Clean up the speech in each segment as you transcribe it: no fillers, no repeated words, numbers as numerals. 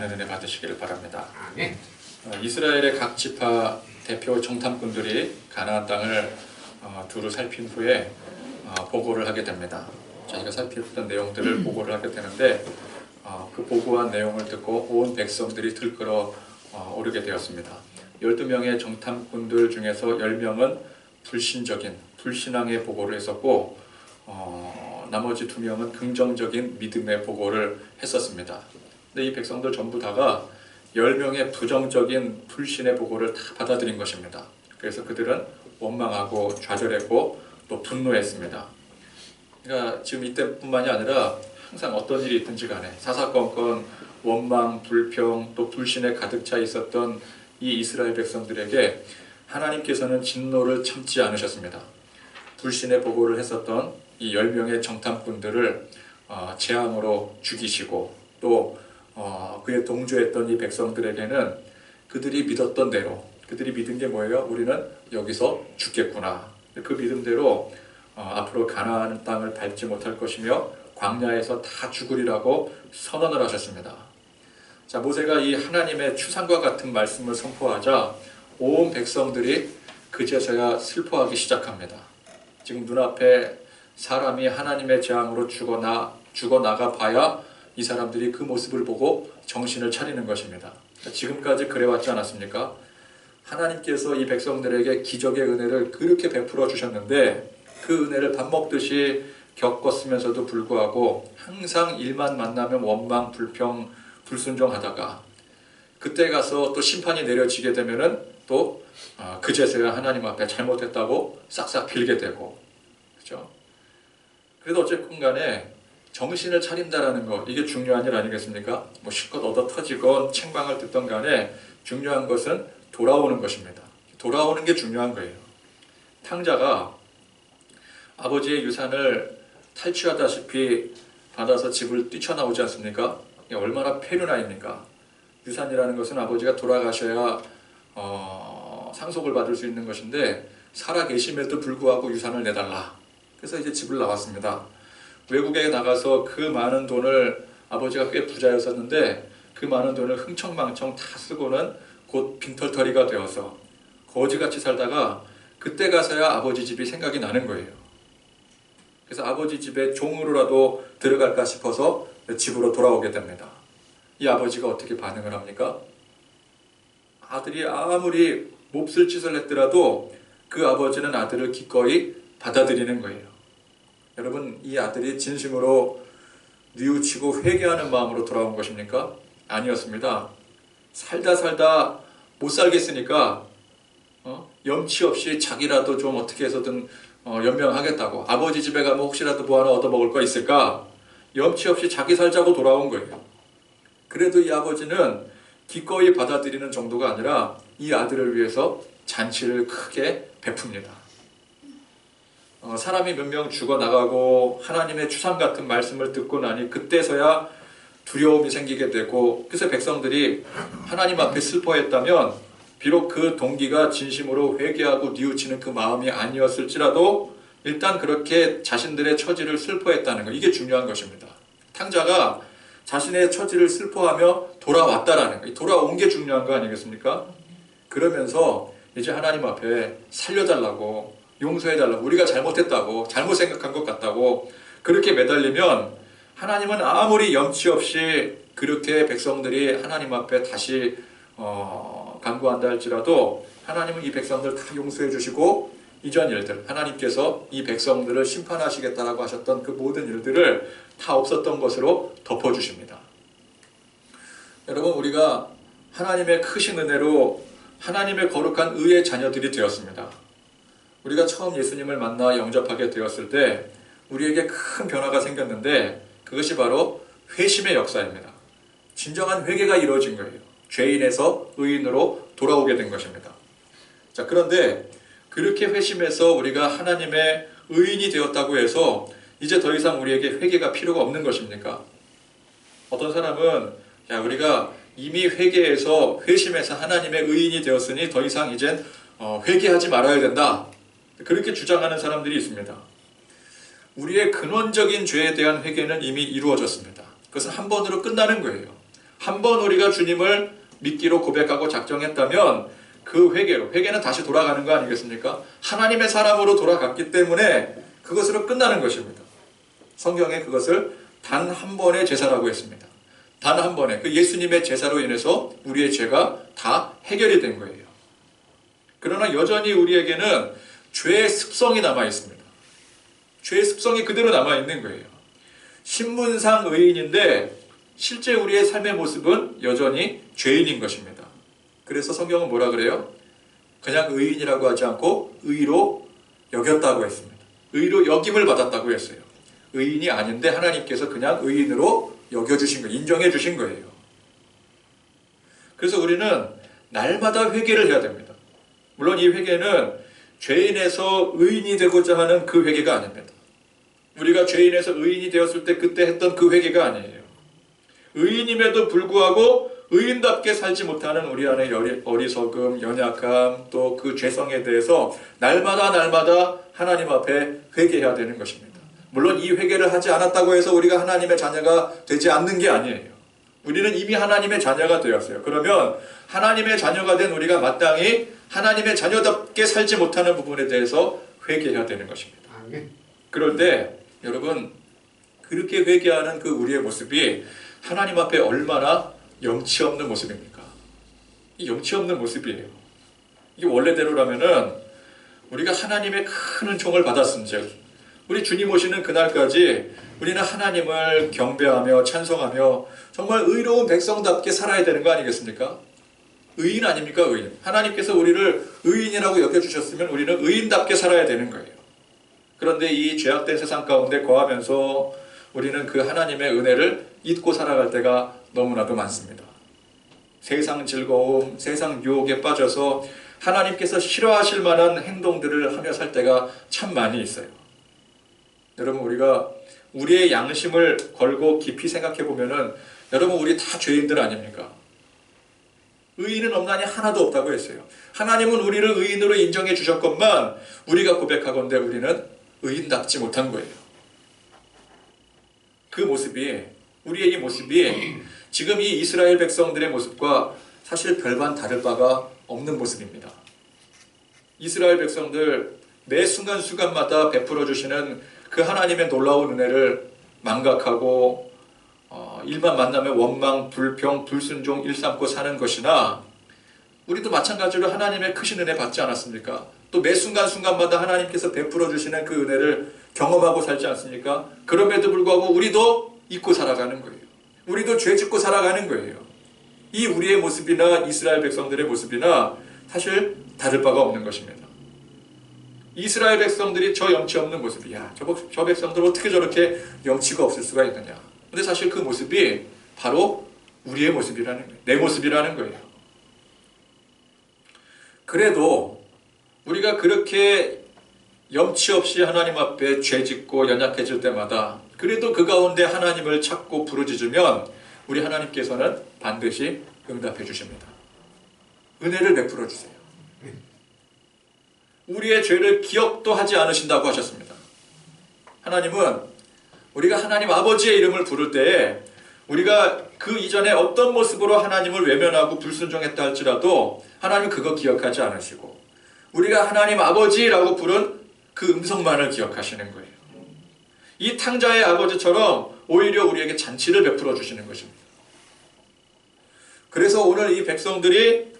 은혜 받으시기를 바랍니다. 네. 이스라엘의 각 지파 대표 정탐꾼들이 가나안 땅을 두루 살핀 후에 보고를 하게 됩니다. 저희가 살폈던 내용들을 보고를 하게 되는데 그 보고한 내용을 듣고 온 백성들이 들끓어 오르게 되었습니다. 12명의 정탐꾼들 중에서 10명은 불신앙의 보고를 했었고 나머지 2명은 긍정적인 믿음의 보고를 했었습니다. 근데 이 백성들 전부 다가 10명의 부정적인 불신의 보고를 다 받아들인 것입니다. 그래서 그들은 원망하고 좌절했고 또 분노했습니다. 그러니까 지금 이때뿐만이 아니라 항상 어떤 일이 있든지 간에 사사건건 원망, 불평, 또 불신에 가득 차 있었던 이 이스라엘 백성들에게 하나님께서는 진노를 참지 않으셨습니다. 불신의 보고를 했었던 이 10명의 정탐꾼들을 재앙으로 죽이시고 또 그에 동조했던 이 백성들에게는 그들이 믿었던 대로, 그들이 믿은 게 뭐예요? 우리는 여기서 죽겠구나. 그 믿음대로 앞으로 가나안 땅을 밟지 못할 것이며 광야에서 다 죽으리라고 선언을 하셨습니다. 자, 모세가 이 하나님의 추상과 같은 말씀을 선포하자 온 백성들이 그제서야 슬퍼하기 시작합니다. 지금 눈앞에 사람이 하나님의 재앙으로 죽어나가 봐야 이 사람들이 그 모습을 보고 정신을 차리는 것입니다. 지금까지 그래왔지 않았습니까? 하나님께서 이 백성들에게 기적의 은혜를 그렇게 베풀어 주셨는데 그 은혜를 밥 먹듯이 겪었으면서도 불구하고 항상 일만 만나면 원망, 불평, 불순종하다가 그때 가서 또 심판이 내려지게 되면은 또 그제서야 하나님 앞에 잘못했다고 싹싹 빌게 되고, 그렇죠? 그래도 어쨌든 간에 정신을 차린다라는 것, 이게 중요한 일 아니겠습니까? 뭐 실컷 얻어 터지건 책망을 듣던 간에 중요한 것은 돌아오는 것입니다. 돌아오는 게 중요한 거예요. 탕자가 아버지의 유산을 탈취하다시피 받아서 집을 뛰쳐나오지 않습니까? 이게 얼마나 폐륜아입니까? 유산이라는 것은 아버지가 돌아가셔야 상속을 받을 수 있는 것인데 살아 계심에도 불구하고 유산을 내달라. 그래서 이제 집을 나왔습니다. 외국에 나가서 그 많은 돈을, 아버지가 꽤 부자였었는데 그 많은 돈을 흥청망청 다 쓰고는 곧 빈털터리가 되어서 거지같이 살다가 그때 가서야 아버지 집이 생각이 나는 거예요. 그래서 아버지 집에 종으로라도 들어갈까 싶어서 집으로 돌아오게 됩니다. 이 아버지가 어떻게 반응을 합니까? 아들이 아무리 몹쓸 짓을 했더라도 그 아버지는 아들을 기꺼이 받아들이는 거예요. 여러분, 이 아들이 진심으로 뉘우치고 회개하는 마음으로 돌아온 것입니까? 아니었습니다. 살다 못 살겠으니까 염치 없이 자기라도 좀 어떻게 해서든 연명하겠다고, 아버지 집에 가면 혹시라도 뭐 하나 얻어먹을 거 있을까? 염치 없이 자기 살자고 돌아온 거예요. 그래도 이 아버지는 기꺼이 받아들이는 정도가 아니라 이 아들을 위해서 잔치를 크게 베풉니다. 사람이 몇 명 죽어나가고 하나님의 추상 같은 말씀을 듣고 나니 그때서야 두려움이 생기게 되고, 그래서 백성들이 하나님 앞에 슬퍼했다면 비록 그 동기가 진심으로 회개하고 뉘우치는 그 마음이 아니었을지라도 일단 그렇게 자신들의 처지를 슬퍼했다는 것, 이게 중요한 것입니다. 탕자가 자신의 처지를 슬퍼하며 돌아왔다라는 거, 돌아온 게 중요한 거 아니겠습니까? 그러면서 이제 하나님 앞에 살려달라고, 용서해달라고, 우리가 잘못했다고, 잘못 생각한 것 같다고 그렇게 매달리면 하나님은 아무리 염치 없이 그렇게 백성들이 하나님 앞에 다시 간구한다 할지라도 하나님은 이 백성들 다 용서해 주시고 이전 일들, 하나님께서 이 백성들을 심판하시겠다라고 하셨던 그 모든 일들을 다 없었던 것으로 덮어주십니다. 여러분, 우리가 하나님의 크신 은혜로 하나님의 거룩한 의의 자녀들이 되었습니다. 우리가 처음 예수님을 만나 영접하게 되었을 때 우리에게 큰 변화가 생겼는데 그것이 바로 회심의 역사입니다. 진정한 회개가 이루어진 거예요. 죄인에서 의인으로 돌아오게 된 것입니다. 자, 그런데 그렇게 회심해서 우리가 하나님의 의인이 되었다고 해서 이제 더 이상 우리에게 회개가 필요가 없는 것입니까? 어떤 사람은 우리가 이미 회개해서 회심해서 하나님의 의인이 되었으니 더 이상 이젠 회개하지 말아야 된다, 그렇게 주장하는 사람들이 있습니다. 우리의 근원적인 죄에 대한 회개는 이미 이루어졌습니다. 그것은 한 번으로 끝나는 거예요. 한번 우리가 주님을 믿기로 고백하고 작정했다면 그 회개는 다시 돌아가는 거 아니겠습니까? 하나님의 사람으로 돌아갔기 때문에 그것으로 끝나는 것입니다. 성경에 그것을 단 한 번의 제사라고 했습니다. 단 한 번의 그 예수님의 제사로 인해서 우리의 죄가 다 해결이 된 거예요. 그러나 여전히 우리에게는 죄의 습성이 남아 있습니다. 죄의 습성이 그대로 남아 있는 거예요. 신문상 의인인데 실제 우리의 삶의 모습은 여전히 죄인인 것입니다. 그래서 성경은 뭐라 그래요? 그냥 의인이라고 하지 않고 의로 여겼다고 했습니다. 의로 여김을 받았다고 했어요. 의인이 아닌데 하나님께서 그냥 의인으로 여겨주신 거예요. 인정해 주신 거예요. 그래서 우리는 날마다 회개를 해야 됩니다. 물론 이 회개는 죄인에서 의인이 되고자 하는 그 회개가 아닙니다. 우리가 죄인에서 의인이 되었을 때 그때 했던 그 회개가 아니에요. 의인임에도 불구하고 의인답게 살지 못하는 우리 안의 어리석음, 연약함, 또 그 죄성에 대해서 날마다 하나님 앞에 회개해야 되는 것입니다. 물론 이 회개를 하지 않았다고 해서 우리가 하나님의 자녀가 되지 않는 게 아니에요. 우리는 이미 하나님의 자녀가 되었어요. 그러면 하나님의 자녀가 된 우리가 마땅히 하나님의 자녀답게 살지 못하는 부분에 대해서 회개해야 되는 것입니다. 그럴 때 여러분 그렇게 회개하는 그 우리의 모습이 하나님 앞에 얼마나 염치 없는 모습입니까? 이 염치 없는 모습이에요. 이게 원래대로라면은 우리가 하나님의 큰 은총을 받았은즉 우리 주님 오시는 그날까지 우리는 하나님을 경배하며 찬송하며 정말 의로운 백성답게 살아야 되는 거 아니겠습니까? 의인 아닙니까? 의인. 하나님께서 우리를 의인이라고 여겨주셨으면 우리는 의인답게 살아야 되는 거예요. 그런데 이 죄악된 세상 가운데 거하면서 우리는 그 하나님의 은혜를 잊고 살아갈 때가 너무나도 많습니다. 세상 즐거움, 세상 유혹에 빠져서 하나님께서 싫어하실 만한 행동들을 하며 살 때가 참 많이 있어요. 여러분 우리가 우리의 양심을 걸고 깊이 생각해 보면은 여러분 우리 다 죄인들 아닙니까? 의인은 없나니 하나도 없다고 했어요. 하나님은 우리를 의인으로 인정해 주셨건만 우리가 고백하건대 우리는 의인답지 못한 거예요. 그 모습이 우리의 이 모습이 지금 이 이스라엘 백성들의 모습과 사실 별반 다를 바가 없는 모습입니다. 이스라엘 백성들 매 순간순간마다 베풀어 주시는 그 하나님의 놀라운 은혜를 망각하고 일만 만나면 원망, 불평, 불순종 일삼고 사는 것이나 우리도 마찬가지로 하나님의 크신 은혜 받지 않았습니까? 또 매 순간순간마다 하나님께서 베풀어 주시는 그 은혜를 경험하고 살지 않습니까? 그럼에도 불구하고 우리도 잊고 살아가는 거예요. 우리도 죄 짓고 살아가는 거예요. 이 우리의 모습이나 이스라엘 백성들의 모습이나 사실 다를 바가 없는 것입니다. 이스라엘 백성들이 저 염치 없는 모습이 저 백성들 어떻게 저렇게 염치가 없을 수가 있느냐. 근데 사실 그 모습이 바로 우리의 모습이라는 거예요. 내 모습이라는 거예요. 그래도 우리가 그렇게 염치 없이 하나님 앞에 죄 짓고 연약해질 때마다 그래도 그 가운데 하나님을 찾고 부르짖으면 우리 하나님께서는 반드시 응답해 주십니다. 은혜를 베풀어 주세요. 우리의 죄를 기억도 하지 않으신다고 하셨습니다. 하나님은 우리가 하나님 아버지의 이름을 부를 때에 우리가 그 이전에 어떤 모습으로 하나님을 외면하고 불순종했다 할지라도 하나님은 그거 기억하지 않으시고 우리가 하나님 아버지라고 부른 그 음성만을 기억하시는 거예요. 이 탕자의 아버지처럼 오히려 우리에게 잔치를 베풀어 주시는 것입니다. 그래서 오늘 이 백성들이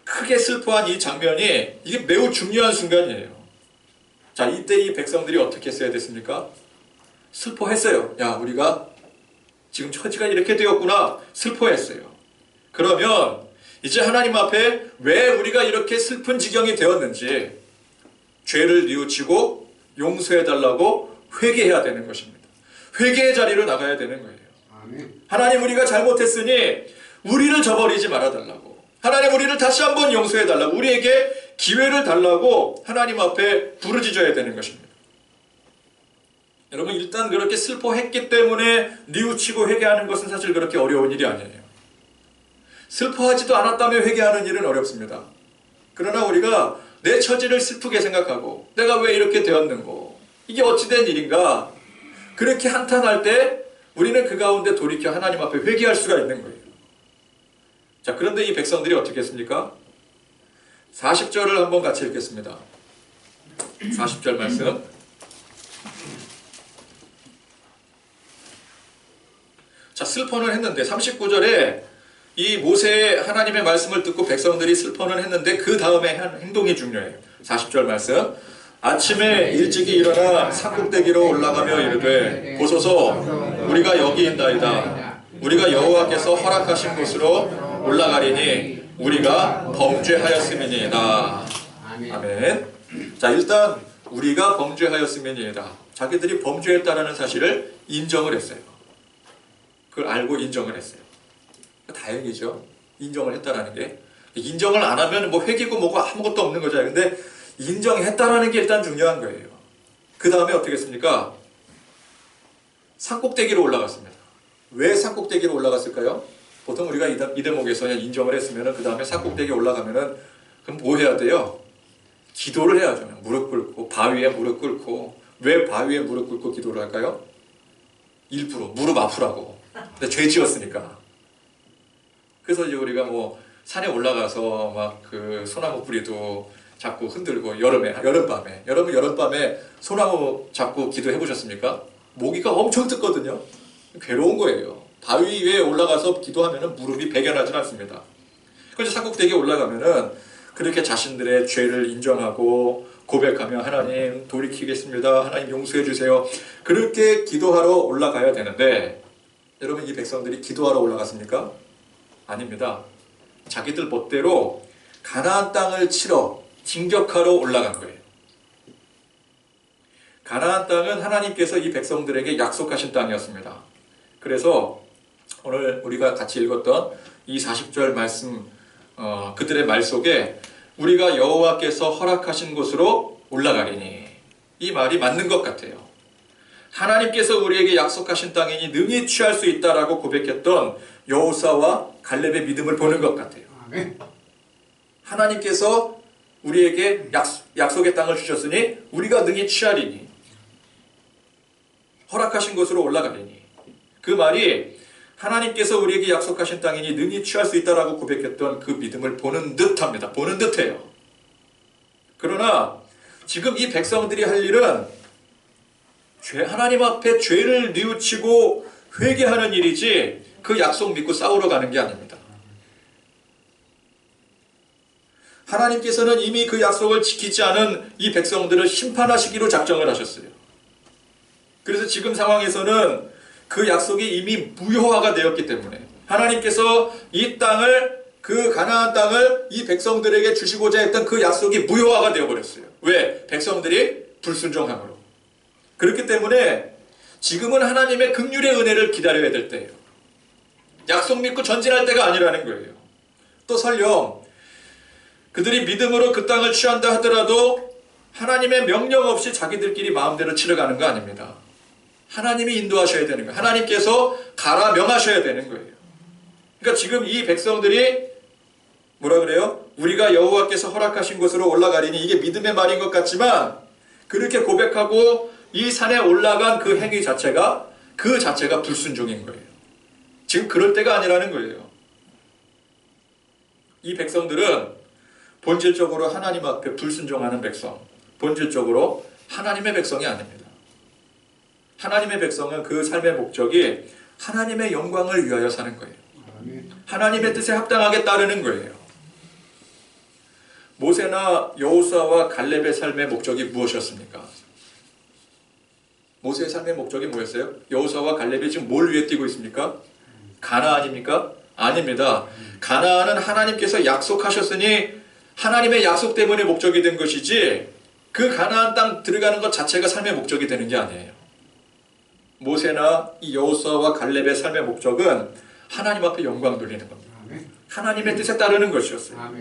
크게 슬퍼한 이 장면이 이게 매우 중요한 순간이에요. 자, 이때 이 백성들이 어떻게 했어야 됐습니까? 슬퍼했어요. 우리가 지금 처지가 이렇게 되었구나. 슬퍼했어요. 그러면 이제 하나님 앞에 왜 우리가 이렇게 슬픈 지경이 되었는지 죄를 뉘우치고 용서해달라고 회개해야 되는 것입니다. 회개의 자리로 나가야 되는 거예요. 아멘. 하나님 우리가 잘못했으니 우리를 저버리지 말아달라고. 하나님 우리를 다시 한번 용서해달라고. 우리에게 기회를 달라고 하나님 앞에 부르짖어야 되는 것입니다. 여러분 일단 그렇게 슬퍼했기 때문에 뉘우치고 회개하는 것은 사실 그렇게 어려운 일이 아니에요. 슬퍼하지도 않았다며 회개하는 일은 어렵습니다. 그러나 우리가 내 처지를 슬프게 생각하고 내가 왜 이렇게 되었는고 이게 어찌된 일인가 그렇게 한탄할 때 우리는 그 가운데 돌이켜 하나님 앞에 회개할 수가 있는 거예요. 자, 그런데 이 백성들이 어떻게 했습니까? 40절을 한번 같이 읽겠습니다. 40절 말씀. 자, 슬퍼는 했는데 39절에 이 모세의 하나님의 말씀을 듣고 백성들이 슬퍼는 했는데 그 다음에 한 행동이 중요해요. 40절 말씀. 아침에 일찍이 일어나 산꼭대기로 올라가며 이르되 보소서 우리가 여기 있나이다. 우리가 여호와께서 허락하신 곳으로 올라가리니 우리가 범죄하였음이니이다. 아멘. 자, 일단 우리가 범죄하였음이니이다. 자기들이 범죄했다라는 사실을 인정을 했어요. 그걸 알고 인정을 했어요. 다행이죠. 인정을 했다라는 게. 인정을 안 하면 뭐 회개고 뭐고 아무것도 없는 거죠. 근데 인정했다라는 게 일단 중요한 거예요. 그 다음에 어떻게 했습니까? 산꼭대기로 올라갔습니다. 왜 산꼭대기로 올라갔을까요? 보통 우리가 이 대목에서 인정을 했으면 그 다음에 산꼭대기에 올라가면은 그럼 뭐 해야 돼요? 기도를 해야죠. 무릎 꿇고 바위에 무릎 꿇고. 왜 바위에 무릎 꿇고 기도를 할까요? 일부러 무릎 아프라고. 근데 죄 지었으니까. 그래서 이제 우리가 뭐 산에 올라가서 막 그 소나무 뿌리도 잡고 흔들고 여름밤에 여러분 여름밤에 소나무 잡고 기도해 보셨습니까? 모기가 엄청 뜯거든요. 괴로운 거예요. 바위 위에 올라가서 기도하면은 무릎이 베겨나지 않습니다. 그래서 산꼭대기에 올라가면은 그렇게 자신들의 죄를 인정하고 고백하며 하나님 돌이키겠습니다. 하나님 용서해 주세요. 그렇게 기도하러 올라가야 되는데 여러분 이 백성들이 기도하러 올라갔습니까? 아닙니다. 자기들 멋대로 가나안 땅을 치러 진격하러 올라간 거예요. 가나안 땅은 하나님께서 이 백성들에게 약속하신 땅이었습니다. 그래서 오늘 우리가 같이 읽었던 이 40절 말씀, 그들의 말 속에 우리가 여호와께서 허락하신 곳으로 올라가리니 이 말이 맞는 것 같아요. 하나님께서 우리에게 약속하신 땅이니 능히 취할 수 있다라고 고백했던 여호사와 갈렙의 믿음을 보는 것 같아요. 하나님께서 우리에게 약속의 땅을 주셨으니 우리가 능히 취하리니 허락하신 곳으로 올라가리니 그 말이 하나님께서 우리에게 약속하신 땅이니 능히 취할 수 있다라고 고백했던 그 믿음을 보는 듯합니다. 보는 듯해요. 그러나 지금 이 백성들이 할 일은 하나님 앞에 죄를 뉘우치고 회개하는 일이지 그 약속 믿고 싸우러 가는 게 아닙니다. 하나님께서는 이미 그 약속을 지키지 않은 이 백성들을 심판하시기로 작정을 하셨어요. 그래서 지금 상황에서는 그 약속이 이미 무효화가 되었기 때문에 하나님께서 이 땅을 그 가나안 땅을 이 백성들에게 주시고자 했던 그 약속이 무효화가 되어버렸어요. 왜? 백성들이 불순종함으로. 그렇기 때문에 지금은 하나님의 긍휼의 은혜를 기다려야 될 때예요. 약속 믿고 전진할 때가 아니라는 거예요. 또 설령 그들이 믿음으로 그 땅을 취한다 하더라도 하나님의 명령 없이 자기들끼리 마음대로 치러가는 거 아닙니다. 하나님이 인도하셔야 되는 거예요. 하나님께서 가라 명하셔야 되는 거예요. 그러니까 지금 이 백성들이 뭐라 그래요? 우리가 여호와께서 허락하신 곳으로 올라가리니 이게 믿음의 말인 것 같지만 그렇게 고백하고 이 산에 올라간 그 행위 자체가 불순종인 거예요. 지금 그럴 때가 아니라는 거예요. 이 백성들은 본질적으로 하나님 앞에 불순종하는 백성, 본질적으로 하나님의 백성이 아닙니다. 하나님의 백성은 그 삶의 목적이 하나님의 영광을 위하여 사는 거예요. 하나님의 뜻에 합당하게 따르는 거예요. 모세나 여호수아와 갈렙의 삶의 목적이 무엇이었습니까? 모세의 삶의 목적이 뭐였어요? 여호수아와 갈렙이 지금 뭘 위해 뛰고 있습니까? 가나안입니까? 아닙니다. 가나안은 하나님께서 약속하셨으니 하나님의 약속 때문에 목적이 된 것이지 그 가나안 땅 들어가는 것 자체가 삶의 목적이 되는 게 아니에요. 모세나 이 여호수아와 갈렙의 삶의 목적은 하나님 앞에 영광 돌리는 겁니다. 하나님의 뜻에 따르는 것이었어요.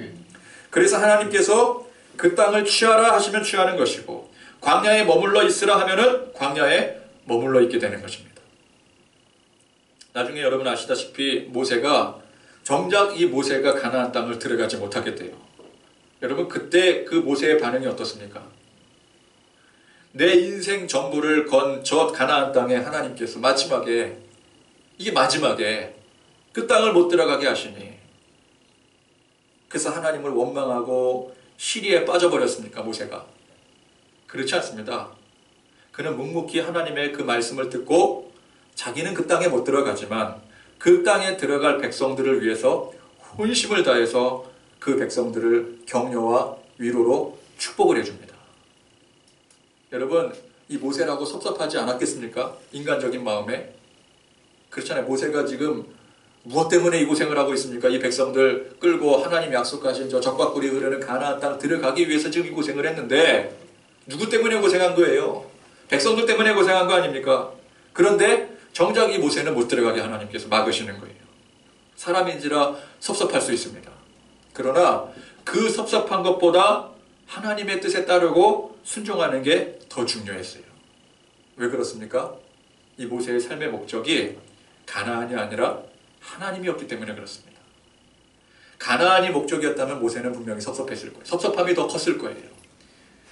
그래서 하나님께서 그 땅을 취하라 하시면 취하는 것이고 광야에 머물러 있으라 하면은 광야에 머물러 있게 되는 것입니다. 나중에 여러분 아시다시피 모세가 정작 이 모세가 가나안 땅을 들어가지 못하게 돼요. 여러분 그때 그 모세의 반응이 어떻습니까? 내 인생 전부를 건 저 가나안 땅에 하나님께서 마지막에 그 땅을 못 들어가게 하시니 그래서 하나님을 원망하고 시리에 빠져버렸습니까, 모세가? 그렇지 않습니다. 그는 묵묵히 하나님의 그 말씀을 듣고 자기는 그 땅에 못 들어가지만 그 땅에 들어갈 백성들을 위해서 혼심을 다해서 그 백성들을 격려와 위로로 축복을 해줍니다. 여러분, 이 모세라고 섭섭하지 않았겠습니까? 인간적인 마음에. 그렇잖아요. 모세가 지금 무엇 때문에 이 고생을 하고 있습니까? 이 백성들 끌고 하나님 약속하신 저 적과 꿀이 흐르는 가나안 땅 들어가기 위해서 지금 이 고생을 했는데 누구 때문에 고생한 거예요? 백성들 때문에 고생한 거 아닙니까? 그런데 정작 이 모세는 못 들어가게 하나님께서 막으시는 거예요. 사람인지라 섭섭할 수 있습니다. 그러나 그 섭섭한 것보다 하나님의 뜻에 따르고 순종하는 게 더 중요했어요. 왜 그렇습니까? 이 모세의 삶의 목적이 가나안이 아니라 하나님이었기 때문에 그렇습니다. 가나안이 목적이었다면 모세는 분명히 섭섭했을 거예요. 섭섭함이 더 컸을 거예요.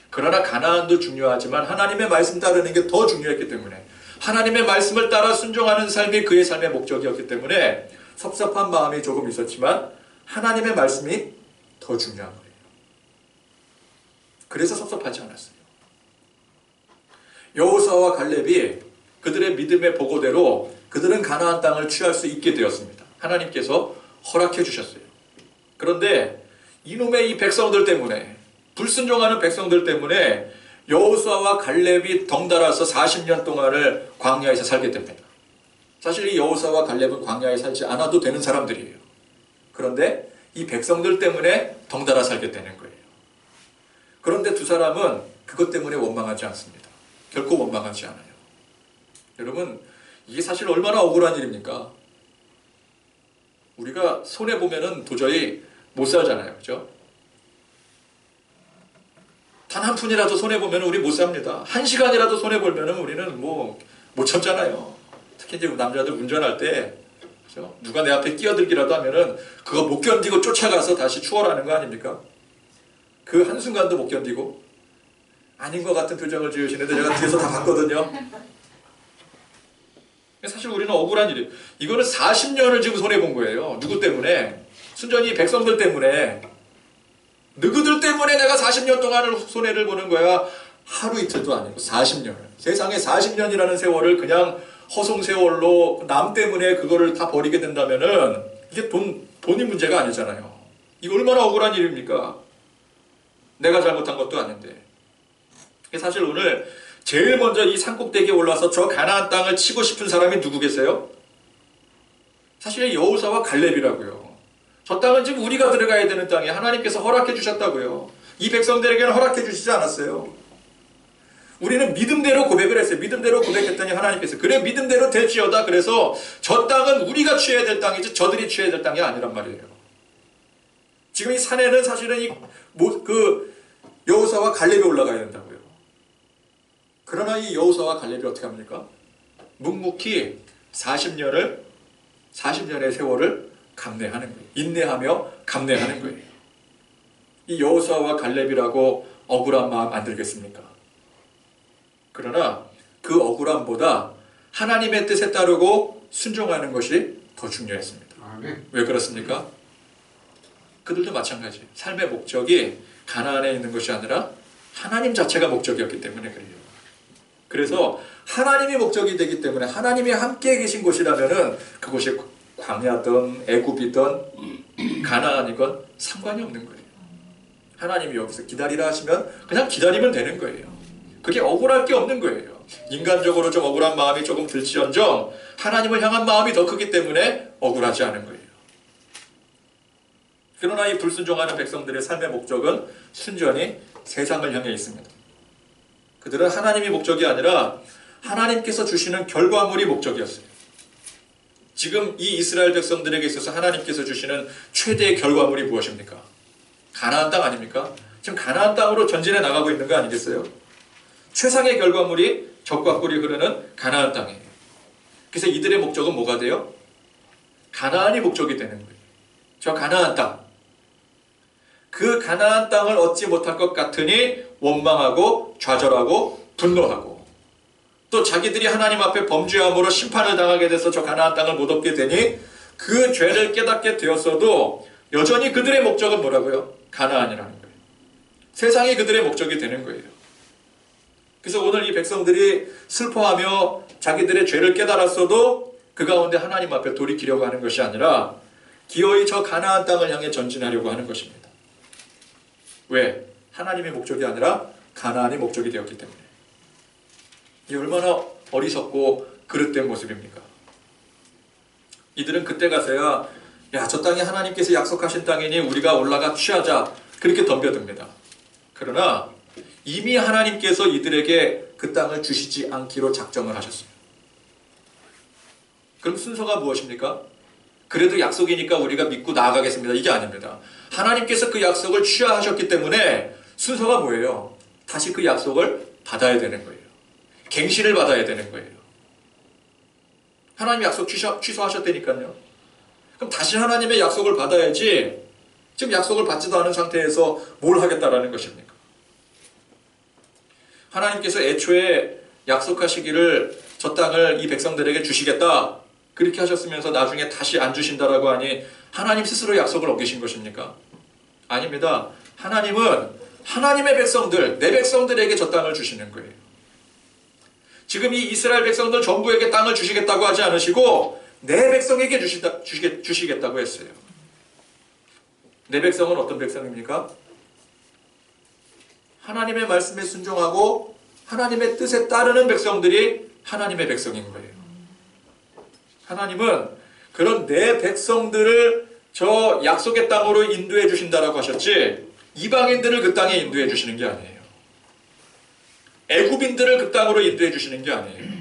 그러나 가나안도 중요하지만 하나님의 말씀 따르는 게 더 중요했기 때문에 하나님의 말씀을 따라 순종하는 삶이 그의 삶의 목적이었기 때문에 섭섭한 마음이 조금 있었지만 하나님의 말씀이 더 중요한 거예요. 그래서 섭섭하지 않았어요. 여호수아와 갈렙이 그들의 믿음의 보고대로 그들은 가나안 땅을 취할 수 있게 되었습니다. 하나님께서 허락해 주셨어요. 그런데 이놈의 이 백성들 때문에, 불순종하는 백성들 때문에 여호수아와 갈렙이 덩달아서 40년 동안을 광야에서 살게 됩니다. 사실 이 여호수아와 갈렙은 광야에 살지 않아도 되는 사람들이에요. 그런데 이 백성들 때문에 덩달아 살게 되는 거예요. 그런데 두 사람은 그것 때문에 원망하지 않습니다. 결코 원망하지 않아요. 여러분, 이게 사실 얼마나 억울한 일입니까? 우리가 손해보면은 도저히 못 살잖아요. 그죠? 단 한 푼이라도 손해보면 우리 못 삽니다. 한 시간이라도 손해보면 우리는 뭐 못 참잖아요. 특히 이제 남자들 운전할 때, 그죠? 누가 내 앞에 끼어들기라도 하면은 그거 못 견디고 쫓아가서 다시 추월하는 거 아닙니까? 그 한순간도 못 견디고 아닌 것 같은 표정을 지으시는데 제가 뒤에서 다 봤거든요. 사실 우리는 억울한 일이에요. 이거는 40년을 지금 손해본 거예요. 누구 때문에? 순전히 백성들 때문에. 너희들 때문에 내가 40년 동안을 손해를 보는 거야. 하루 이틀도 아니고 40년을. 세상에 40년이라는 세월을 그냥 허송세월로 남 때문에 그거를 다 버리게 된다면은 이게 돈이 문제가 아니잖아요. 이거 얼마나 억울한 일입니까? 내가 잘못한 것도 아닌데. 사실 오늘 제일 먼저 이 산꼭대기에 올라서 저 가나안 땅을 치고 싶은 사람이 누구 계세요? 사실 여호수아와 갈렙이라고요. 저 땅은 지금 우리가 들어가야 되는 땅이에요. 하나님께서 허락해 주셨다고요. 이 백성들에게는 허락해 주시지 않았어요. 우리는 믿음대로 고백을 했어요. 믿음대로 고백했더니 하나님께서 그래 믿음대로 될지어다. 그래서 저 땅은 우리가 취해야 될 땅이지 저들이 취해야 될 땅이 아니란 말이에요. 지금 이 산에는 사실은 여호수아와 갈렙이 올라가야 된다고요. 그러나 이 여호수아와 갈렙이 어떻게 합니까? 묵묵히 40년의 세월을 감내하는 거예요. 인내하며 감내하는 거예요. 이 여호수아와 갈렙이라고 억울한 마음 안 들겠습니까? 그러나 그 억울함보다 하나님의 뜻에 따르고 순종하는 것이 더 중요했습니다. 왜 그렇습니까? 그들도 마찬가지예요. 삶의 목적이 가나안에 있는 것이 아니라 하나님 자체가 목적이었기 때문에 그래요. 그래서 하나님이 목적이 되기 때문에 하나님이 함께 계신 곳이라면은 그곳이 광야든 애굽이든 가나안이건 상관이 없는 거예요. 하나님이 여기서 기다리라 하시면 그냥 기다리면 되는 거예요. 그게 억울할 게 없는 거예요. 인간적으로 좀 억울한 마음이 조금 들지언정 하나님을 향한 마음이 더 크기 때문에 억울하지 않은 거예요. 그러나 이 불순종하는 백성들의 삶의 목적은 순전히 세상을 향해 있습니다. 그들은 하나님이 목적이 아니라 하나님께서 주시는 결과물이 목적이었어요. 지금 이 이스라엘 백성들에게 있어서 하나님께서 주시는 최대의 결과물이 무엇입니까? 가나안 땅 아닙니까? 지금 가나안 땅으로 전진해 나가고 있는 거 아니겠어요? 최상의 결과물이 젖과 꿀이 흐르는 가나안 땅이에요. 그래서 이들의 목적은 뭐가 돼요? 가나안이 목적이 되는 거예요. 저 가나안 땅. 그 가나안 땅을 얻지 못할 것 같으니 원망하고 좌절하고 분노하고 또 자기들이 하나님 앞에 범죄함으로 심판을 당하게 돼서 저 가나안 땅을 못 얻게 되니 그 죄를 깨닫게 되었어도 여전히 그들의 목적은 뭐라고요? 가나안이라는 거예요. 세상이 그들의 목적이 되는 거예요. 그래서 오늘 이 백성들이 슬퍼하며 자기들의 죄를 깨달았어도 그 가운데 하나님 앞에 돌이키려고 하는 것이 아니라 기어이 저 가나안 땅을 향해 전진하려고 하는 것입니다. 왜? 하나님의 목적이 아니라 가나안이 목적이 되었기 때문에. 이 얼마나 어리석고 그릇된 모습입니까? 이들은 그때 가서야 야, 저 땅이 하나님께서 약속하신 땅이니 우리가 올라가 취하자 그렇게 덤벼듭니다. 그러나 이미 하나님께서 이들에게 그 땅을 주시지 않기로 작정을 하셨어요. 그럼 순서가 무엇입니까? 그래도 약속이니까 우리가 믿고 나아가겠습니다. 이게 아닙니다. 하나님께서 그 약속을 취하하셨기 때문에 순서가 뭐예요? 다시 그 약속을 받아야 되는 거예요. 갱신을 받아야 되는 거예요. 하나님 약속 취소하셨다니까요. 그럼 다시 하나님의 약속을 받아야지 지금 약속을 받지도 않은 상태에서 뭘 하겠다라는 것입니까? 하나님께서 애초에 약속하시기를 저 땅을 이 백성들에게 주시겠다 그렇게 하셨으면서 나중에 다시 안 주신다라고 하니 하나님 스스로 약속을 어기신 것입니까? 아닙니다. 하나님은 하나님의 백성들, 내 백성들에게 저 땅을 주시는 거예요. 지금 이 이스라엘 백성들 전부에게 땅을 주시겠다고 하지 않으시고 내 백성에게 주시겠다고 했어요. 내 백성은 어떤 백성입니까? 하나님의 말씀에 순종하고 하나님의 뜻에 따르는 백성들이 하나님의 백성인 거예요. 하나님은 그런 내 백성들을 저 약속의 땅으로 인도해 주신다라고 하셨지 이방인들을 그 땅에 인도해 주시는 게 아니에요. 애굽인들을 그 땅으로 인도해 주시는 게 아니에요.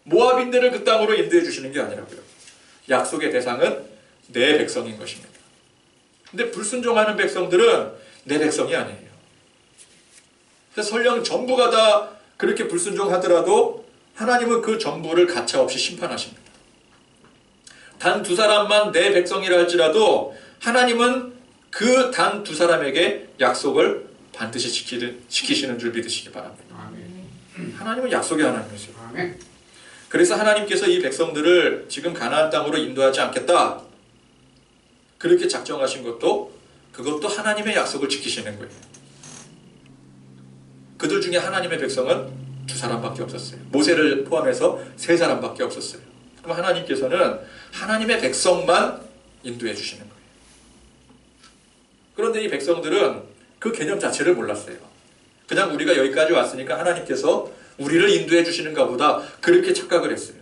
모압인들을 그 땅으로 인도해 주시는 게 아니라고요. 약속의 대상은 내 백성인 것입니다. 근데 불순종하는 백성들은 내 백성이 아니에요. 그래서 설령 전부가 다 그렇게 불순종하더라도 하나님은 그 전부를 가차없이 심판하십니다. 단 두 사람만 내 백성이라 할지라도 하나님은 그 단 두 사람에게 약속을 반드시 지키시는 줄 믿으시기 바랍니다. 아멘. 하나님은 약속의 하나님이세요. 아멘. 그래서 하나님께서 이 백성들을 지금 가나안 땅으로 인도하지 않겠다 그렇게 작정하신 것도 그것도 하나님의 약속을 지키시는 거예요. 그들 중에 하나님의 백성은 두 사람밖에 없었어요. 모세를 포함해서 세 사람밖에 없었어요. 그럼 하나님께서는 하나님의 백성만 인도해 주시는 거예요. 그런데 이 백성들은 그 개념 자체를 몰랐어요. 그냥 우리가 여기까지 왔으니까 하나님께서 우리를 인도해 주시는가 보다 그렇게 착각을 했어요.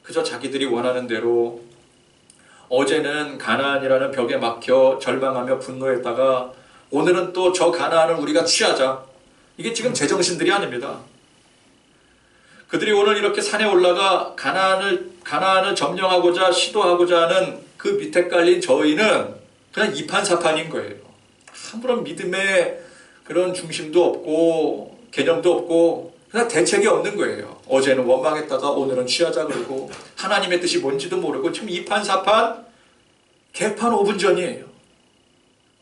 그저 자기들이 원하는 대로 어제는 가나안이라는 벽에 막혀 절망하며 분노했다가 오늘은 또 저 가나안을 우리가 취하자. 이게 지금 제정신들이 아닙니다. 그들이 오늘 이렇게 산에 올라가 가나안을 점령하고자 시도하고자 하는 그 밑에 깔린 저희는 그냥 이판사판인 거예요. 아무런 믿음의 그런 중심도 없고 개념도 없고 그냥 대책이 없는 거예요. 어제는 원망했다가 오늘은 취하자 그러고 하나님의 뜻이 뭔지도 모르고 지금 이판사판 개판 5분 전이에요.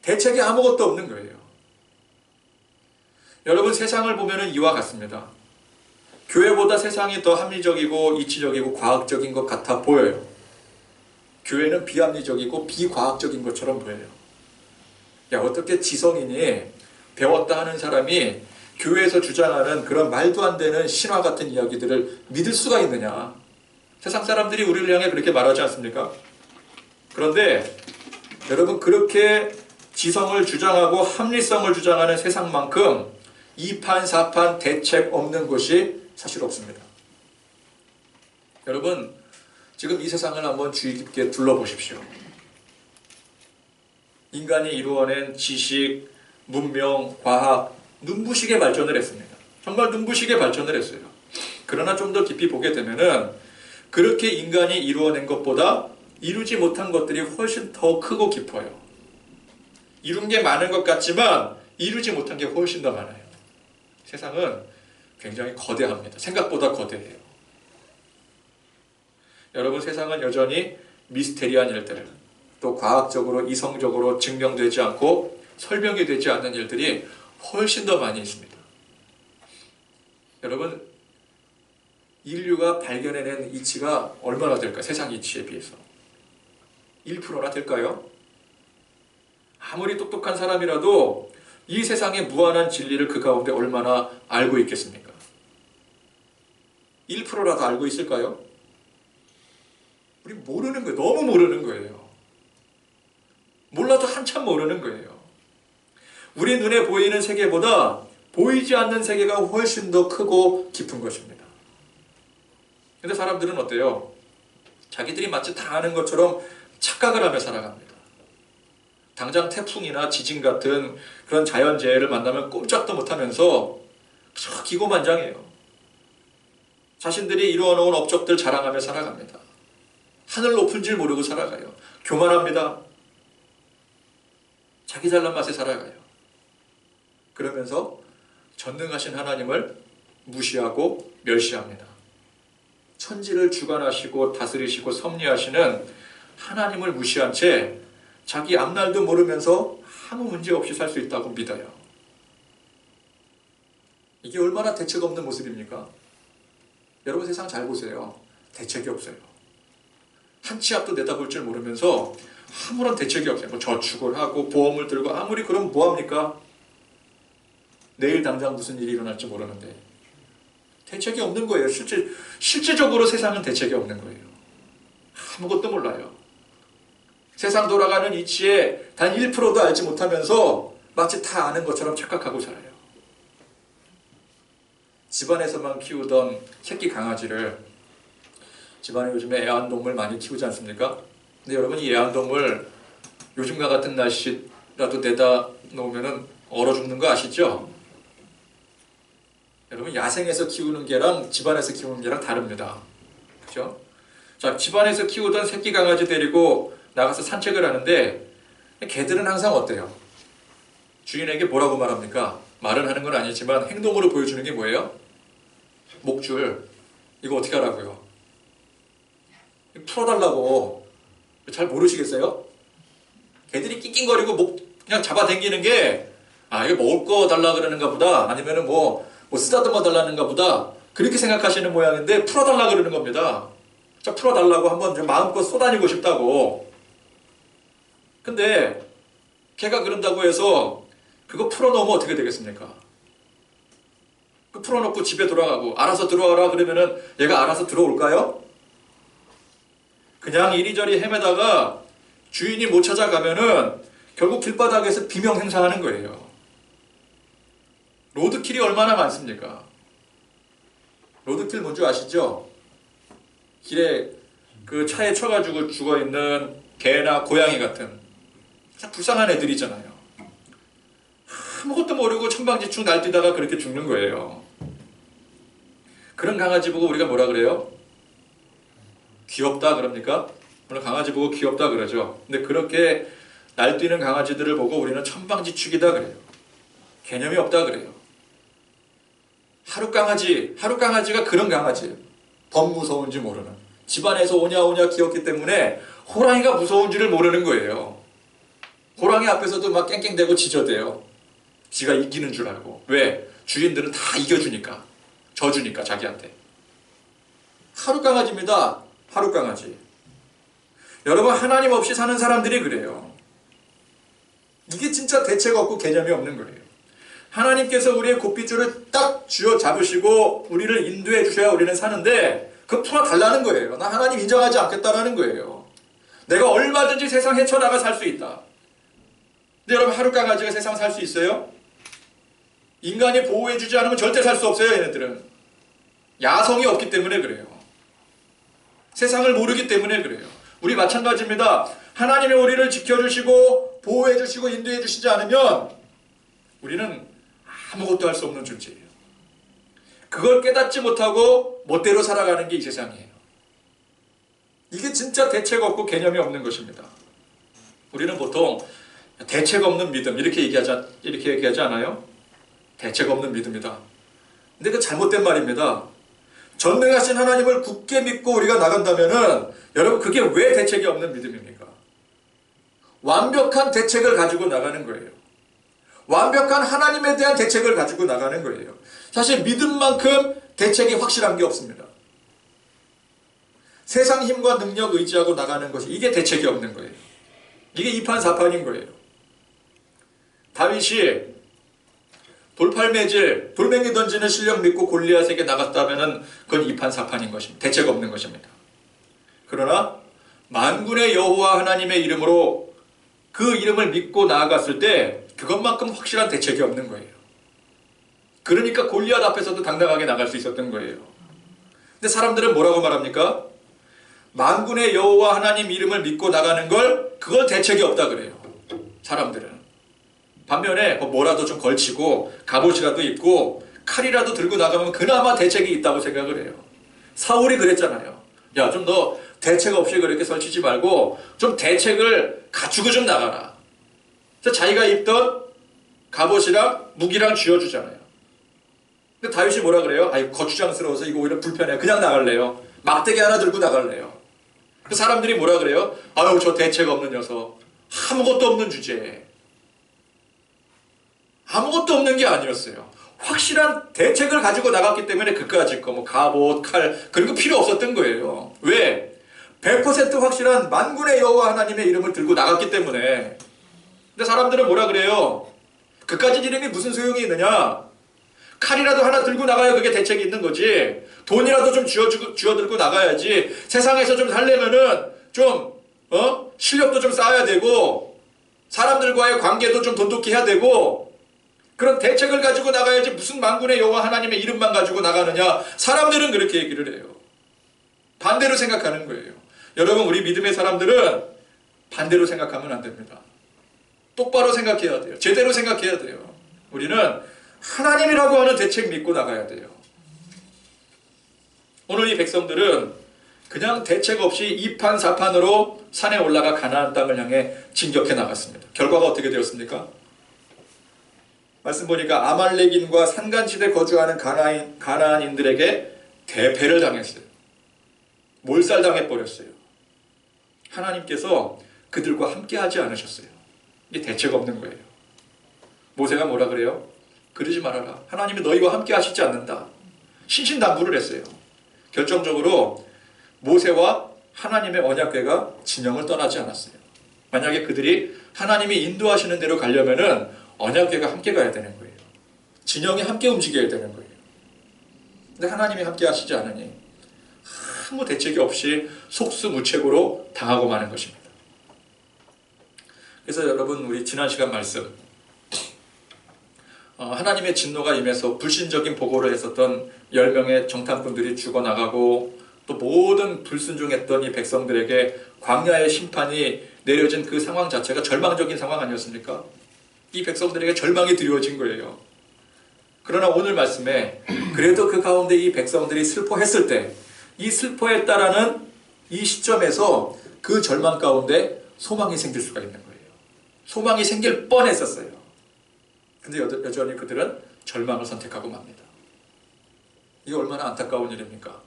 대책이 아무것도 없는 거예요. 여러분 세상을 보면 이와 같습니다. 교회보다 세상이 더 합리적이고 이치적이고 과학적인 것 같아 보여요. 교회는 비합리적이고 비과학적인 것처럼 보여요. 야, 어떻게 지성인이 배웠다 하는 사람이 교회에서 주장하는 그런 말도 안 되는 신화 같은 이야기들을 믿을 수가 있느냐. 세상 사람들이 우리를 향해 그렇게 말하지 않습니까? 그런데 여러분 그렇게 지성을 주장하고 합리성을 주장하는 세상만큼 이판사판 대책 없는 곳이 사실 없습니다. 여러분 지금 이 세상을 한번 주의 깊게 둘러보십시오. 인간이 이루어낸 지식, 문명, 과학 눈부시게 발전을 했습니다. 정말 눈부시게 발전을 했어요. 그러나 좀 더 깊이 보게 되면은 그렇게 인간이 이루어낸 것보다 이루지 못한 것들이 훨씬 더 크고 깊어요. 이룬 게 많은 것 같지만 이루지 못한 게 훨씬 더 많아요. 세상은 굉장히 거대합니다. 생각보다 거대해요. 여러분 세상은 여전히 미스테리한 일들, 또 과학적으로 이성적으로 증명되지 않고 설명이 되지 않는 일들이 훨씬 더 많이 있습니다. 여러분 인류가 발견해낸 이치가 얼마나 될까? 세상 이치에 비해서. 1%나 될까요? 아무리 똑똑한 사람이라도 이 세상의 무한한 진리를 그 가운데 얼마나 알고 있겠습니까? 1%라도 알고 있을까요? 우리 모르는 거예요. 너무 모르는 거예요. 몰라도 한참 모르는 거예요. 우리 눈에 보이는 세계보다 보이지 않는 세계가 훨씬 더 크고 깊은 것입니다. 근데 사람들은 어때요? 자기들이 마치 다 아는 것처럼 착각을 하며 살아갑니다. 당장 태풍이나 지진 같은 그런 자연재해를 만나면 꼼짝도 못하면서 저 기고만장해요. 자신들이 이루어놓은 업적들 자랑하며 살아갑니다. 하늘 높은 줄 모르고 살아가요. 교만합니다. 자기 잘난 맛에 살아가요. 그러면서 전능하신 하나님을 무시하고 멸시합니다. 천지를 주관하시고 다스리시고 섭리하시는 하나님을 무시한 채 자기 앞날도 모르면서 아무 문제 없이 살 수 있다고 믿어요. 이게 얼마나 대책 없는 모습입니까? 여러분 세상 잘 보세요. 대책이 없어요. 한 치 앞도 내다볼 줄 모르면서 아무런 대책이 없어요. 뭐 저축을 하고 보험을 들고 아무리 그러면 뭐합니까? 내일 당장 무슨 일이 일어날지 모르는데 대책이 없는 거예요. 실제적으로 세상은 대책이 없는 거예요. 아무것도 몰라요. 세상 돌아가는 이치에 단 1%도 알지 못하면서 마치 다 아는 것처럼 착각하고 살아요. 집안에서만 키우던 새끼 강아지를 집안에 요즘에 애완동물 많이 키우지 않습니까? 근데 여러분 이 애완동물 요즘과 같은 날씨라도 내다 놓으면 얼어 죽는 거 아시죠? 여러분 야생에서 키우는 개랑 집안에서 키우는 개랑 다릅니다. 그죠? 자, 집안에서 키우던 새끼 강아지 데리고 나가서 산책을 하는데 개들은 항상 어때요? 주인에게 뭐라고 말합니까? 말은 하는 건 아니지만 행동으로 보여주는 게 뭐예요? 목줄. 이거 어떻게 하라고요? 풀어달라고. 잘 모르시겠어요? 개들이 낑낑거리고 목 그냥 잡아당기는 게 이거 먹을 거 달라 그러는가 보다 아니면은 뭐 쓰다듬어 달라는가 보다 그렇게 생각하시는 모양인데 풀어달라 그러는 겁니다. 자, 풀어달라고 한번 마음껏 쏘다니고 싶다고. 근데 걔가 그런다고 해서 그거 풀어놓으면 어떻게 되겠습니까? 그 풀어놓고 집에 돌아가고 알아서 들어와라 그러면은 얘가 알아서 들어올까요? 그냥 이리저리 헤매다가 주인이 못 찾아가면은 결국 길바닥에서 비명 행사하는 거예요. 로드킬이 얼마나 많습니까? 로드킬 뭔지 아시죠? 길에 그 차에 쳐가지고 죽어있는 개나 고양이 같은 불쌍한 애들이잖아요. 아무것도 모르고 천방지축 날뛰다가 그렇게 죽는 거예요. 그런 강아지 보고 우리가 뭐라 그래요? 귀엽다 그럽니까? 물론 강아지 보고 귀엽다 그러죠. 근데 그렇게 날뛰는 강아지들을 보고 우리는 천방지축이다 그래요. 개념이 없다 그래요. 하룻강아지가 그런 강아지예요. 더 무서운지 모르는. 집안에서 오냐오냐 키웠기 때문에 호랑이가 무서운지를 모르는 거예요. 호랑이 앞에서도 막 깽깽대고 짖어대요. 지가 이기는 줄 알고. 왜? 주인들은 다 이겨주니까. 져주니까 자기한테. 하룻강아지입니다. 하룻강아지. 여러분 하나님 없이 사는 사람들이 그래요. 이게 진짜 대책 없고 개념이 없는 거예요. 하나님께서 우리의 곶빗줄을 딱 쥐어 잡으시고 우리를 인도해 주셔야 우리는 사는데 그거 풀어달라는 거예요. 나 하나님 인정하지 않겠다라는 거예요. 내가 얼마든지 세상 헤쳐나가 살 수 있다. 근데 여러분 하룻강아지가 세상 살 수 있어요? 인간이 보호해주지 않으면 절대 살 수 없어요. 얘네들은 야성이 없기 때문에 그래요. 세상을 모르기 때문에 그래요. 우리 마찬가지입니다. 하나님이 우리를 지켜주시고 보호해주시고 인도해주시지 않으면 우리는 아무것도 할 수 없는 존재예요. 그걸 깨닫지 못하고 멋대로 살아가는 게 이 세상이에요. 이게 진짜 대책 없고 개념이 없는 것입니다. 우리는 보통 대책 없는 믿음 이렇게 얘기하지 않아요? 대책 없는 믿음이다. 근데 그 잘못된 말입니다. 전능하신 하나님을 굳게 믿고 우리가 나간다면은 여러분 그게 왜 대책이 없는 믿음입니까? 완벽한 대책을 가지고 나가는 거예요. 완벽한 하나님에 대한 대책을 가지고 나가는 거예요. 사실 믿음만큼 대책이 확실한 게 없습니다. 세상 힘과 능력 의지하고 나가는 것이 이게 대책이 없는 거예요. 이게 이판사판인 거예요. 다윗이 돌팔매질, 돌멩이 던지는 실력 믿고 골리앗에게 나갔다면 그건 이판사판인 것입니다. 대책 없는 것입니다. 그러나 만군의 여호와 하나님의 이름으로 그 이름을 믿고 나아갔을 때 그것만큼 확실한 대책이 없는 거예요. 그러니까 골리앗 앞에서도 당당하게 나갈 수 있었던 거예요. 근데 사람들은 뭐라고 말합니까? 만군의 여호와 하나님 이름을 믿고 나가는 그걸 대책이 없다 그래요. 사람들은. 반면에 뭐라도 좀 걸치고 갑옷이라도 입고 칼이라도 들고 나가면 그나마 대책이 있다고 생각을 해요. 사울이 그랬잖아요. 야, 좀 더 대책 없이 그렇게 설치지 말고 좀 대책을 갖추고 좀 나가라. 그래서 자기가 입던 갑옷이랑 무기랑 쥐어주잖아요. 근데 다윗이 뭐라 그래요? 아이, 거추장스러워서 이거 오히려 불편해. 그냥 나갈래요. 막대기 하나 들고 나갈래요. 그 사람들이 뭐라 그래요? 아유, 저 대책 없는 녀석. 아무것도 없는 주제에. 아무것도 없는 게 아니었어요. 확실한 대책을 가지고 나갔기 때문에 그까짓 거, 갑옷, 칼, 그런 거 필요 없었던 거예요. 왜? 100% 확실한 만군의 여호와 하나님의 이름을 들고 나갔기 때문에. 근데 사람들은 뭐라 그래요? 그까짓 이름이 무슨 소용이 있느냐? 칼이라도 하나 들고 나가야 그게 대책이 있는 거지. 돈이라도 좀 쥐어들고 나가야지. 세상에서 좀 살려면은 실력도 좀 쌓아야 되고, 사람들과의 관계도 좀 돈독히 해야 되고, 그런 대책을 가지고 나가야지 무슨 만군의 여호와 하나님의 이름만 가지고 나가느냐. 사람들은 그렇게 얘기를 해요. 반대로 생각하는 거예요. 여러분, 우리 믿음의 사람들은 반대로 생각하면 안 됩니다. 똑바로 생각해야 돼요. 제대로 생각해야 돼요. 우리는 하나님이라고 하는 대책 믿고 나가야 돼요. 오늘 이 백성들은 그냥 대책 없이 이판사판으로 산에 올라가 가나안 땅을 향해 진격해 나갔습니다. 결과가 어떻게 되었습니까? 말씀 보니까 아말렉인과 산간지대 거주하는 가나안인들에게 대패를 당했어요. 몰살당해버렸어요. 하나님께서 그들과 함께하지 않으셨어요. 이게 대책 없는 거예요. 모세가 뭐라 그래요? 그러지 말아라. 하나님이 너희와 함께 하시지 않는다. 신신당부를 했어요. 결정적으로 모세와 하나님의 언약궤가 진영을 떠나지 않았어요. 만약에 그들이 하나님이 인도하시는 대로 가려면은 언약궤가 함께 가야 되는 거예요. 진영이 함께 움직여야 되는 거예요. 근데 하나님이 함께 하시지 않으니 아무 대책이 없이 속수무책으로 당하고 마는 것입니다. 그래서 여러분, 우리 지난 시간 말씀, 하나님의 진노가 임해서 불신적인 보고를 했었던 10명의 정탐꾼들이 죽어나가고, 또 모든 불순종했던 이 백성들에게 광야의 심판이 내려진 그 상황 자체가 절망적인 상황 아니었습니까? 이 백성들에게 절망이 드리워진 거예요. 그러나 오늘 말씀에 그래도 그 가운데 이 백성들이 슬퍼했을 때, 이 슬퍼했다라는 이 시점에서 그 절망 가운데 소망이 생길 수가 있는 거예요. 소망이 생길 뻔했었어요. 근데 여전히 그들은 절망을 선택하고 맙니다. 이게 얼마나 안타까운 일입니까?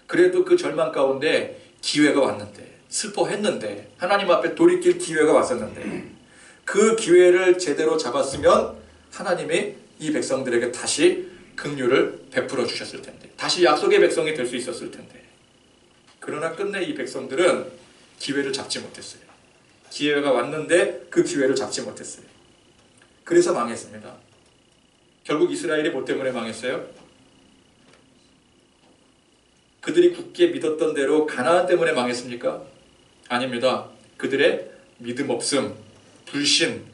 그래도 그 절망 가운데 기회가 왔는데, 슬퍼했는데, 하나님 앞에 돌이킬 기회가 왔었는데, 그 기회를 제대로 잡았으면 하나님이 이 백성들에게 다시 긍휼을 베풀어 주셨을 텐데, 다시 약속의 백성이 될 수 있었을 텐데, 그러나 끝내 이 백성들은 기회를 잡지 못했어요. 기회가 왔는데 그 기회를 잡지 못했어요. 그래서 망했습니다. 결국 이스라엘이 뭐 때문에 망했어요? 그들이 굳게 믿었던 대로 가나안 때문에 망했습니까? 아닙니다. 그들의 믿음 없음, 불신,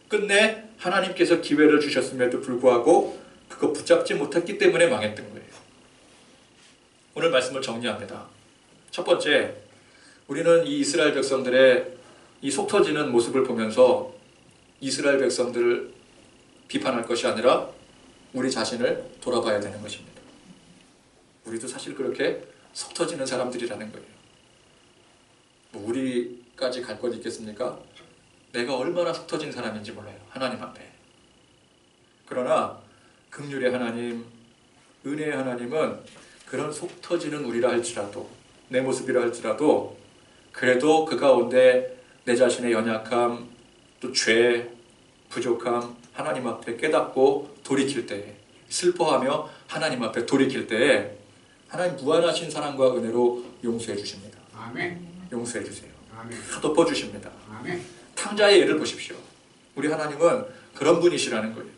끝내 하나님께서 기회를 주셨음에도 불구하고 그거 붙잡지 못했기 때문에 망했던 거예요. 오늘 말씀을 정리합니다. 첫 번째, 우리는 이 이스라엘 백성들의 이 속 터지는 모습을 보면서 이스라엘 백성들을 비판할 것이 아니라 우리 자신을 돌아봐야 되는 것입니다. 우리도 사실 그렇게 속 터지는 사람들이라는 거예요. 우리까지 갈 것 있겠습니까? 내가 얼마나 속 터진 사람인지 몰라요. 하나님 앞에. 그러나 긍휼의 하나님, 은혜의 하나님은 그런 속 터지는 우리라 할지라도, 내 모습이라 할지라도, 그래도 그 가운데 내 자신의 연약함, 또 죄, 부족함, 하나님 앞에 깨닫고 돌이킬 때, 슬퍼하며 하나님 앞에 돌이킬 때에 하나님 무한하신 사랑과 은혜로 용서해 주십니다. 아멘. 용서해 주세요. 아멘. 다 덮어주십니다. 아멘. 탕자의 예를 보십시오. 우리 하나님은 그런 분이시라는 거예요.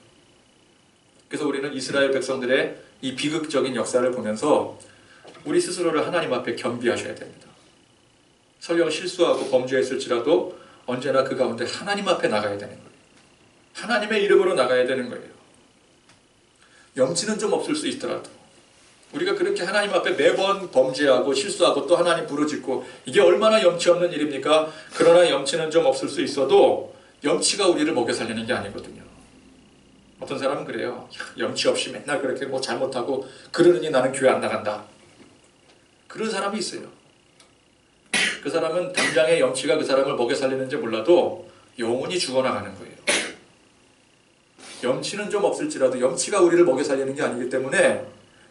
그래서 우리는 이스라엘 백성들의 이 비극적인 역사를 보면서 우리 스스로를 하나님 앞에 겸비하셔야 됩니다. 설령 실수하고 범죄했을지라도 언제나 그 가운데 하나님 앞에 나가야 되는 거예요. 하나님의 이름으로 나가야 되는 거예요. 염치는 좀 없을 수 있더라도 우리가 그렇게 하나님 앞에 매번 범죄하고 실수하고 또 하나님 부르짖고 이게 얼마나 염치 없는 일입니까? 그러나 염치는 좀 없을 수 있어도 염치가 우리를 먹여 살리는 게 아니거든요. 어떤 사람은 그래요. 염치 없이 맨날 그렇게 뭐 잘못하고 그러느니 나는 교회 안 나간다. 그런 사람이 있어요. 그 사람은 당장의 염치가 그 사람을 먹여 살리는지 몰라도 영혼이 죽어나가는 거예요. 염치는 좀 없을지라도 염치가 우리를 먹여 살리는 게 아니기 때문에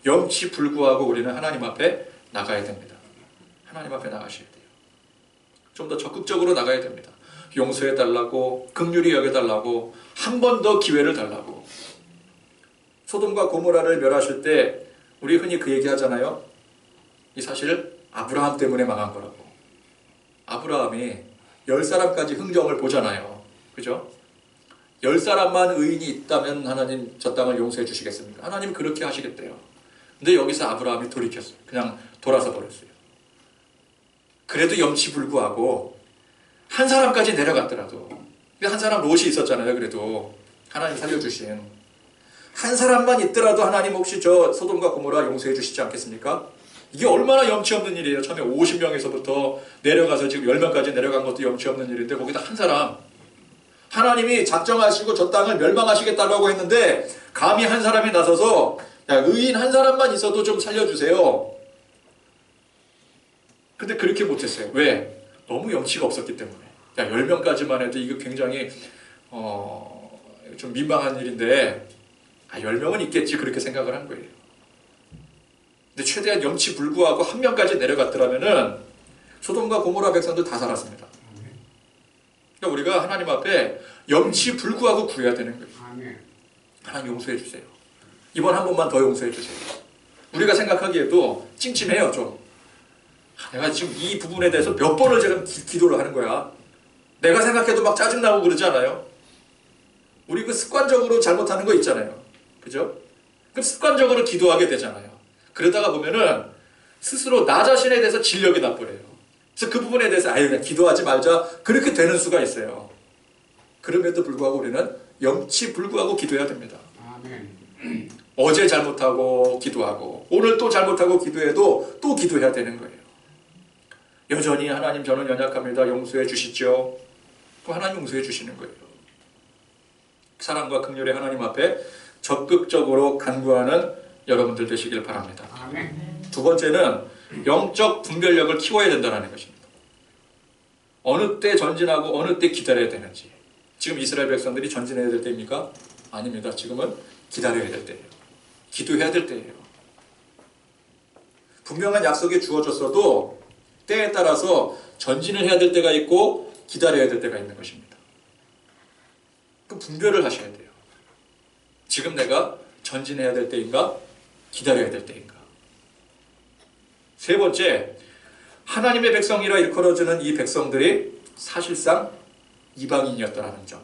염치 불구하고 우리는 하나님 앞에 나가야 됩니다. 하나님 앞에 나가셔야 돼요. 좀 더 적극적으로 나가야 됩니다. 용서해 달라고, 긍휼히 여겨 달라고, 한 번 더 기회를 달라고. 소돔과 고모라를 멸하실 때 우리 흔히 그 얘기 하잖아요. 이 사실 아브라함 때문에 망한 거라고. 아브라함이 10사람까지 흥정을 보잖아요. 그죠? 10사람만 의인이 있다면 하나님 저 땅을 용서해 주시겠습니까? 하나님 그렇게 하시겠대요. 근데 여기서 아브라함이 돌이켰어요. 그냥 돌아서 버렸어요. 그래도 염치 불구하고 한 사람까지 내려갔더라도, 한 사람 롯이 있었잖아요. 그래도 하나님 살려주신 한 사람만 있더라도 하나님 혹시 저 소돔과 고모라 용서해 주시지 않겠습니까? 이게 얼마나 염치 없는 일이에요. 처음에 50명에서부터 내려가서 지금 10명까지 내려간 것도 염치 없는 일인데 거기다 한 사람, 하나님이 작정하시고 저 땅을 멸망하시겠다고 했는데 감히 한 사람이 나서서 야, 의인 한 사람만 있어도 좀 살려주세요. 근데 그렇게 못했어요. 왜? 너무 염치가 없었기 때문에. 야, 10명까지만 해도 이거 굉장히 좀 민망한 일인데 10명은 있겠지 그렇게 생각을 한 거예요. 근데 최대한 염치 불구하고 한 명까지 내려갔더라면은 소돔과 고모라 백성들 다 살았습니다. 그러니까 우리가 하나님 앞에 염치 불구하고 구해야 되는 거예요. 하나님 용서해 주세요. 이번 한 번만 더 용서해 주세요. 우리가 생각하기에도 찜찜해요 좀. 내가 지금 이 부분에 대해서 몇 번을 제가 기도를 하는 거야. 내가 생각해도 막 짜증나고 그러지 않아요? 우리 그 습관적으로 잘못하는 거 있잖아요. 그죠? 그럼 습관적으로 기도하게 되잖아요. 그러다가 보면은 스스로 나 자신에 대해서 진력이 나버려요. 그래서 그 부분에 대해서 아유 그냥 기도하지 말자 그렇게 되는 수가 있어요. 그럼에도 불구하고 우리는 염치 불구하고 기도해야 됩니다. 아멘. 어제 잘못하고 기도하고 오늘 또 잘못하고 기도해도 또 기도해야 되는 거예요. 여전히 하나님 저는 연약합니다. 용서해 주시죠. 또 하나님 용서해 주시는 거예요. 사랑과 긍휼의 하나님 앞에 적극적으로 간구하는 여러분들 되시길 바랍니다. 아멘. 두 번째는 영적 분별력을 키워야 된다는 것입니다. 어느 때 전진하고 어느 때 기다려야 되는지. 지금 이스라엘 백성들이 전진해야 될 때입니까? 아닙니다. 지금은 기다려야 될 때예요. 기도해야 될 때예요. 분명한 약속이 주어졌어도 때에 따라서 전진을 해야 될 때가 있고 기다려야 될 때가 있는 것입니다. 그 분별을 하셔야 돼요. 지금 내가 전진해야 될 때인가? 기다려야 될 때인가? 세 번째, 하나님의 백성이라 일컬어주는 이 백성들이 사실상 이방인이었다는 점.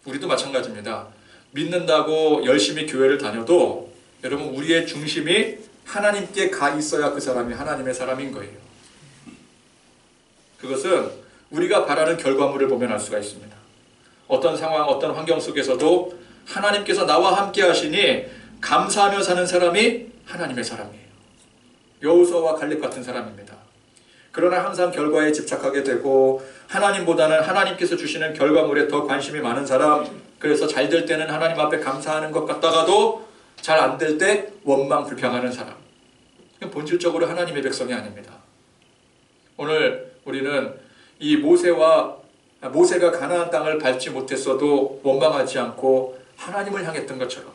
우리도 마찬가지입니다. 믿는다고 열심히 교회를 다녀도 여러분 우리의 중심이 하나님께 가 있어야 그 사람이 하나님의 사람인 거예요. 그것은 우리가 바라는 결과물을 보면 알 수가 있습니다. 어떤 상황, 어떤 환경 속에서도 하나님께서 나와 함께 하시니 감사하며 사는 사람이 하나님의 사람이에요. 여호수아와 갈렙 같은 사람입니다. 그러나 항상 결과에 집착하게 되고 하나님보다는 하나님께서 주시는 결과물에 더 관심이 많은 사람, 그래서 잘 될 때는 하나님 앞에 감사하는 것 같다가도 잘 안 될 때 원망 불평하는 사람. 본질적으로 하나님의 백성이 아닙니다. 오늘 우리는 이 모세가 가나안 땅을 밟지 못했어도 원망하지 않고 하나님을 향했던 것처럼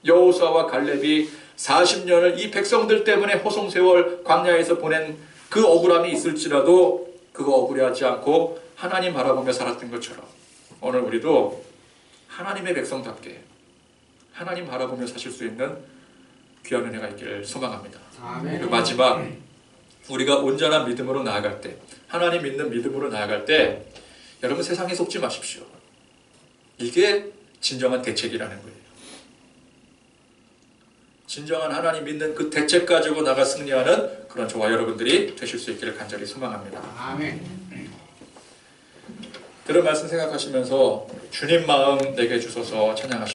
여호수아와 갈렙이 40년을 이 백성들 때문에 호송세월 광야에서 보낸 그 억울함이 있을지라도 그거 억울해하지 않고 하나님 바라보며 살았던 것처럼 오늘 우리도 하나님의 백성답게 하나님 바라보며 사실 수 있는 귀한 은혜가 있기를 소망합니다. 아멘. 그리고 마지막 우리가 온전한 믿음으로 나아갈 때, 하나님 믿는 믿음으로 나아갈 때 여러분 세상에 속지 마십시오. 이게 진정한 대책이라는 거예요. 진정한 하나님 믿는 그 대책 가지고 나가 승리하는 그런 저와 여러분들이 되실 수 있기를 간절히 소망합니다. 아멘. 들은 말씀 생각하시면서 주님 마음 내게 주소서 찬양하십시오.